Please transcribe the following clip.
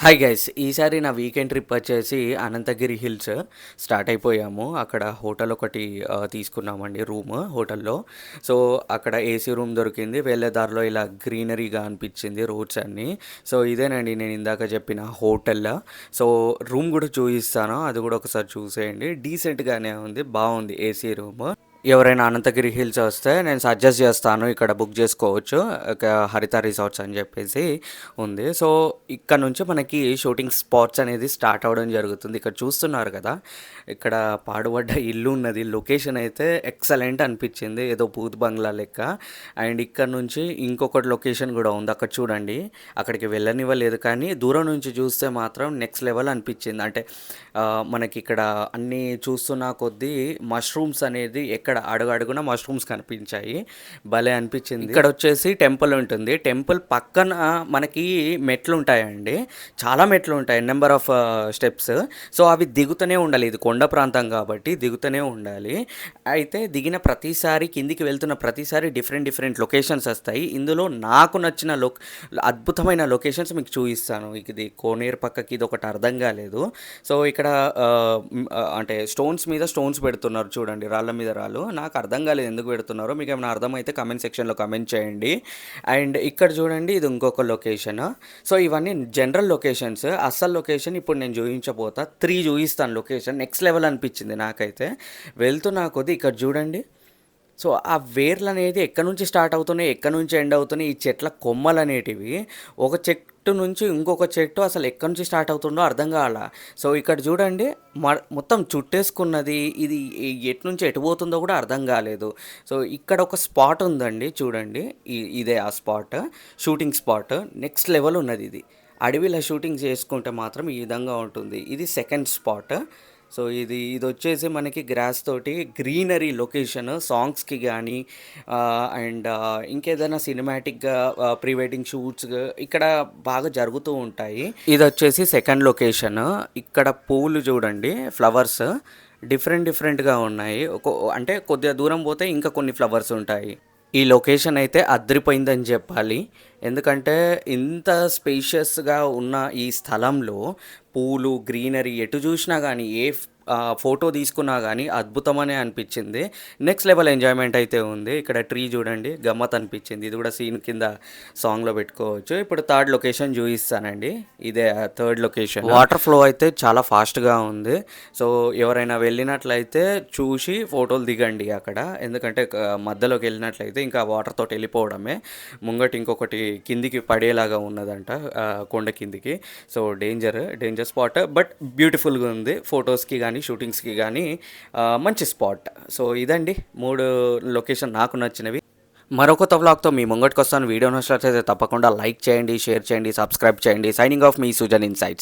Hi guys! ఈసారి నా weekend trip వచ్చేసి అనంతగిరి హిల్స్ స్టార్ట్ అయిపోయాము. అక్కడ హోటల్ ఒకటి తీసుకున్నామండి రూమ్ హోటల్‌లో. సో, అక్కడ ఏసీ రూమ్ దొరికింది. వెళ్ళే దారిలో ఇలా గ్రీనరీగా అనిపించింది రోడ్స్ అన్నీ. సో, ఇదేనండి నేను ఇందాక చెప్పిన హోటల్. సో, రూమ్ కూడా చూపిస్తాను. అది కూడా ఒకసారి చూసేయండి. డీసెంట్‌గానే ఉంది. బాగుంది ఏసీ రూమ్. ఎవరైనా అనంతగిరి హిల్స్ వస్తే నేను సజెస్ట్ చేస్తాను. ఇక్కడ బుక్ చేసుకోవచ్చు. హరిత రిసార్ట్స్ అని చెప్పేసి ఉంది. సో, ఇక్కడ నుంచి మనకి షూటింగ్ స్పాట్స్ అనేది స్టార్ట్ అవ్వడం జరుగుతుంది. ఇక్కడ చూస్తున్నారు కదా! ఇక్కడ పాడుబడ్డ ఇల్లు ఉన్నది. లొకేషన్ అయితే ఎక్సలెంట్ అనిపించింది. ఏదో బూత్ బంగ్లా లెక్క. అండ్ ఇక్కడ నుంచి ఇంకొకటి లొకేషన్ కూడా ఉంది. అక్కడ చూడండి. అక్కడికి వెళ్ళనివ్వలేదు కానీ దూరం నుంచి చూస్తే మాత్రం నెక్స్ట్ లెవెల్ అనిపించింది. అంటే మనకి ఇక్కడ అన్నీ చూస్తున్న కొద్దీ మష్రూమ్స్ అనేది ఎక్కడ అడుగడుగున మష్రూమ్స్ కనిపించాయి. భలే అనిపించింది. ఇక్కడ వచ్చేసి టెంపుల్ ఉంటుంది. టెంపుల్ పక్కన మనకి మెట్లు ఉంటాయండి. చాలా మెట్లు ఉంటాయి. Number of steps. సో, అవి దిగుతూనే ఉండాలి. ఇది కొండ ప్రాంతం కాబట్టి దిగుతూనే ఉండాలి. అయితే దిగిన ప్రతిసారి కిందికి వెళ్తున్న ప్రతిసారి డిఫరెంట్ డిఫరెంట్ లొకేషన్స్ వస్తాయి. ఇందులో నాకు నచ్చిన అద్భుతమైన లొకేషన్స్ మీకు చూపిస్తాను. ఇది కోనేరు పక్కకి ఇది ఒకటి అర్థం కాలేదు. సో, ఇక్కడ అంటే స్టోన్స్ మీద స్టోన్స్ పెడుతున్నారు చూడండి. రాళ్ళ మీద రాళ్ళు. నాకు అర్థం కాలేదు ఎందుకు పెడుతున్నారో. మీకు ఏమైనా అర్థమైతే కమెంట్ సెక్షన్లో కమెంట్ చేయండి. అండ్ ఇక్కడ చూడండి ఇది ఇంకొక లొకేషన్. సో, ఇవన్నీ జనరల్ లొకేషన్స్. అసలు లొకేషన్ ఇప్పుడు నేను చూపించబోతా. 3 చూపిస్తాను లొకేషన్. నెక్స్ట్ లెవెల్ అనిపించింది నాకైతే. వెళ్తున్నా కొద్దీ ఇక్కడ చూడండి. సో, ఆ వేర్లు అనేది ఎక్కడి నుంచి స్టార్ట్ అవుతున్నాయి, ఎక్కడి నుంచి ఎండ్ అవుతున్నాయి, ఈ చెట్ల కొమ్మలు అనేటివి ఒక చెట్టు నుంచి ఇంకొక చెట్టు అసలు ఎక్కడి నుంచి స్టార్ట్ అవుతుందో అర్థం కాల. సో, ఇక్కడ చూడండి మొత్తం చుట్టేసుకున్నది. ఇది ఎటు నుంచి ఎటు పోతుందో కూడా అర్థం కాలేదు. సో, ఇక్కడ ఒక స్పాట్ ఉందండి చూడండి. ఇదే ఆ spot. Shooting spot. Next level ఉన్నది ఇది. అడవిలో షూటింగ్ చేసుకుంటే మాత్రం ఈ విధంగా ఉంటుంది. ఇది సెకండ్ స్పాట్. సో, ఇది వచ్చేసి మనకి గ్రాస్ తోటి గ్రీనరీ లొకేషన్ సాంగ్స్కి కానీ అండ్ ఇంకేదైనా సినిమాటిక్గా ప్రీ వెడ్డింగ్ షూట్స్ ఇక్కడ బాగా జరుగుతూ ఉంటాయి. ఇది వచ్చేసి సెకండ్ లొకేషన్. ఇక్కడ పూలు చూడండి, ఫ్లవర్స్ డిఫరెంట్ డిఫరెంట్గా ఉన్నాయి. అంటే కొద్దిగా దూరం పోతే ఇంకా కొన్ని ఫ్లవర్స్ ఉంటాయి. ఈ లొకేషన్ అయితే అదిరిపోయిందని చెప్పాలి. ఎందుకంటే ఇంత స్పేషియస్గా ఉన్న ఈ స్థలంలో పూలు, గ్రీనరీ ఎటు చూసినా కానీ ఫోటో తీసుకున్నా కానీ అద్భుతమనే అనిపించింది. నెక్స్ట్ లెవెల్ ఎంజాయ్మెంట్ అయితే ఉంది. ఇక్కడ ట్రీ చూడండి, గమ్మత్ అనిపించింది. ఇది కూడా సీన్ కింద సాంగ్లో పెట్టుకోవచ్చు. ఇప్పుడు థర్డ్ లొకేషన్ చూపిస్తానండి. ఇదే థర్డ్ లొకేషన్. వాటర్ ఫ్లో అయితే చాలా ఫాస్ట్గా ఉంది. సో, ఎవరైనా వెళ్ళినట్లయితే చూసి ఫోటోలు దిగండి అక్కడ. ఎందుకంటే మధ్యలోకి వెళ్ళినట్లయితే ఇంకా వాటర్ తోటి వెళ్ళిపోవడమే. ముంగటి ఇంకొకటి కిందికి పడేలాగా ఉన్నదంట, కొండ కిందికి. So, danger spot. బట్ బ్యూటిఫుల్గా ఉంది. ఫొటోస్కి కానీ షూటింగ్స్కి కానీ మంచి స్పాట్. సో, ఇదండి 3 లొకేషన్ నాకు నచ్చినవి. మరొక వ్లాగ్తో మీ ముంగటికి వస్తాను. వీడియో నచ్చినట్లయితే తప్పకుండా లైక్ చేయండి, షేర్ చేయండి, సబ్స్క్రైబ్ చేయండి. సైనింగ్ ఆఫ్ మీ సుజన్ ఇన్సైట్స్.